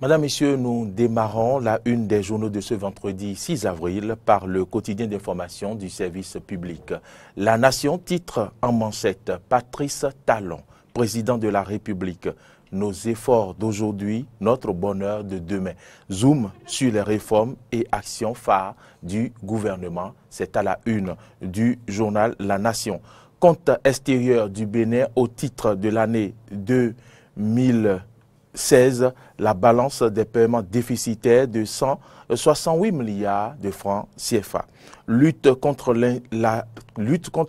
Madame, Messieurs, nous démarrons la une des journaux de ce vendredi 6 avril par le quotidien d'information du service public. La Nation titre en manchette Patrice Talon, président de la République. Nos efforts d'aujourd'hui, notre bonheur de demain. Zoom sur les réformes et actions phares du gouvernement. C'est à la une du journal La Nation. Compte extérieur du Bénin au titre de l'année 2016, la balance des paiements déficitaires de 168 milliards de francs CFA. Lutte contre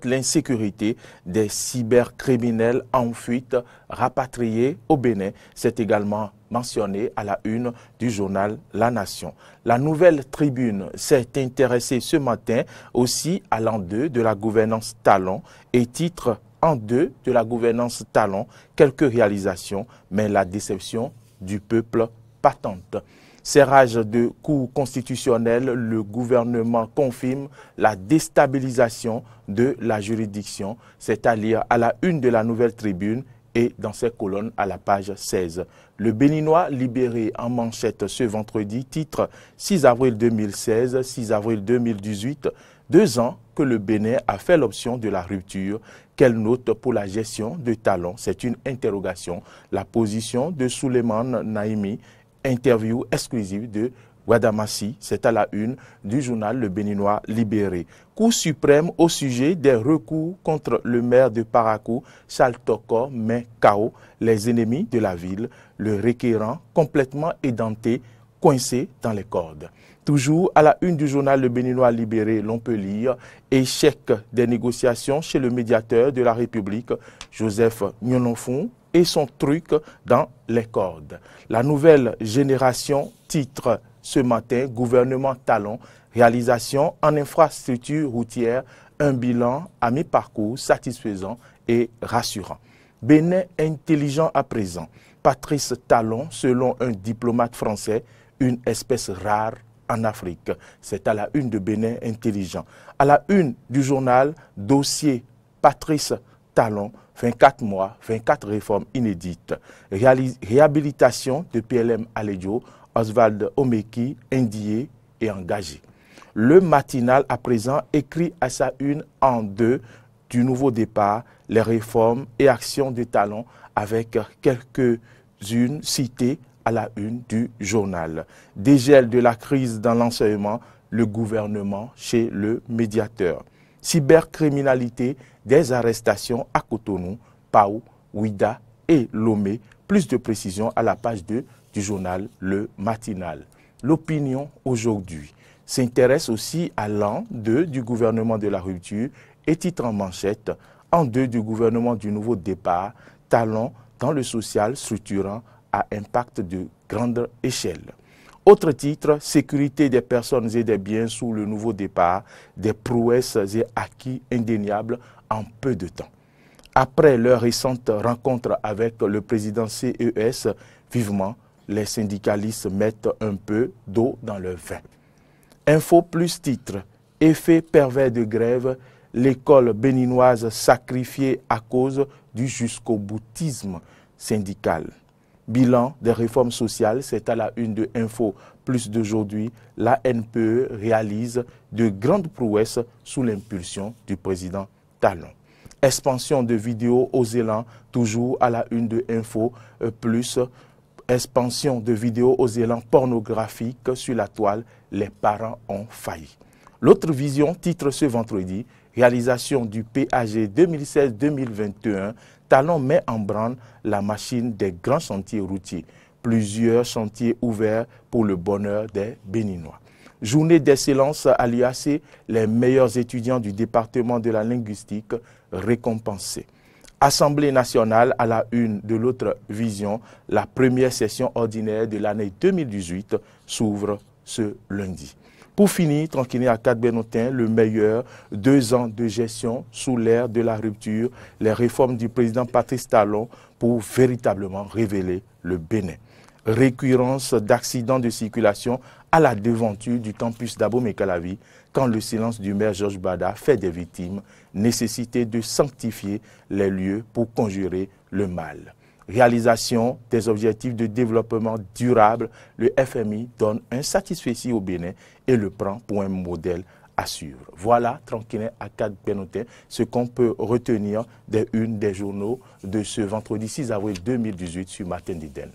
l'insécurité des cybercriminels en fuite rapatriés au Bénin. C'est également mentionné à la une du journal La Nation. La Nouvelle Tribune s'est intéressée ce matin aussi à l'an 2 de la gouvernance Talon et titre en 2 de la gouvernance Talon, quelques réalisations, mais la déception du peuple patente. Serrage de Cour constitutionnelle, le gouvernement confirme la déstabilisation de la juridiction. C'est à lire à la une de la Nouvelle Tribune et dans ses colonnes à la page 16. Le Béninois libéré en manchette ce vendredi, titre 6 avril 2016, 6 avril 2018, 2 ans que le Bénin a fait l'option de la rupture. Quelle note pour la gestion de Talon? C'est une interrogation. La position de Souleymane Naimi, interview exclusive de Guadamassi, c'est à la une du journal Le Béninois libéré. Cour suprême au sujet des recours contre le maire de Parakou, Charles Toko, mais KO, les ennemis de la ville, le requérant complètement édenté, coincé dans les cordes. Toujours à la une du journal Le Béninois libéré, l'on peut lire « Échec des négociations chez le médiateur de la République, Joseph Nyononfou, et son truc dans les cordes ». La nouvelle génération titre ce matin « Gouvernement Talon, réalisation en infrastructure routière, un bilan à mi-parcours satisfaisant et rassurant ». Bénin intelligent à présent. Patrice Talon, selon un diplomate français, une espèce rare en Afrique. C'est à la une de Bénin intelligent. À la une du journal Dossier Patrice Talon, 24 mois, 24 réformes inédites. Réhabilitation de PLM Alédio, Oswald Omeki, indié et engagé. Le matinal à présent écrit à sa une en 2 du nouveau départ, les réformes et actions de Talon avec quelques-unes citées à la une du journal. Dégel de la crise dans l'enseignement, le gouvernement chez le médiateur. Cybercriminalité, des arrestations à Cotonou, Pau, Ouida et Lomé. Plus de précisions à la page 2 du journal Le Matinal. L'opinion aujourd'hui s'intéresse aussi à l'an 2 du gouvernement de la rupture et titre en manchette en 2 du gouvernement du nouveau départ, Talon dans le social structurant à impact de grande échelle. Autre titre, sécurité des personnes et des biens sous le nouveau départ, des prouesses et acquis indéniables en peu de temps. Après leur récente rencontre avec le président CES, vivement, les syndicalistes mettent un peu d'eau dans leur vin. Info plus titre, effet pervers de grève, l'école béninoise sacrifiée à cause du jusqu'au boutisme syndical. Bilan des réformes sociales, c'est à la une de Info Plus d'aujourd'hui. La NPE réalise de grandes prouesses sous l'impulsion du président Talon. Expansion de vidéos aux élans, toujours à la une de Info Plus. Expansion de vidéos aux élans pornographiques sur la toile, les parents ont failli. L'autre vision titre ce vendredi, réalisation du PAG 2016-2021, Talon met en branle la machine des grands chantiers routiers. Plusieurs chantiers ouverts pour le bonheur des Béninois. Journée d'excellence à l'UAC, les meilleurs étudiants du département de la linguistique récompensés. Assemblée nationale à la une de l'autre vision, la première session ordinaire de l'année 2018 s'ouvre ce lundi. Pour finir, tranquillement à Cadbenotin, le meilleur, 2 ans de gestion sous l'ère de la rupture, les réformes du président Patrice Talon pour véritablement révéler le Bénin. Récurrence d'accidents de circulation à la devanture du campus d'Abomey-Calavi quand le silence du maire Georges Bada fait des victimes, nécessité de sanctifier les lieux pour conjurer le mal. réalisation des objectifs de développement durable, le FMI donne un satisfecit au Bénin et le prend pour un modèle à suivre. Voilà, tranquille à 4 Bénotin, ce qu'on peut retenir des unes des journaux de ce vendredi 6 avril 2018 sur Matin d'Iden.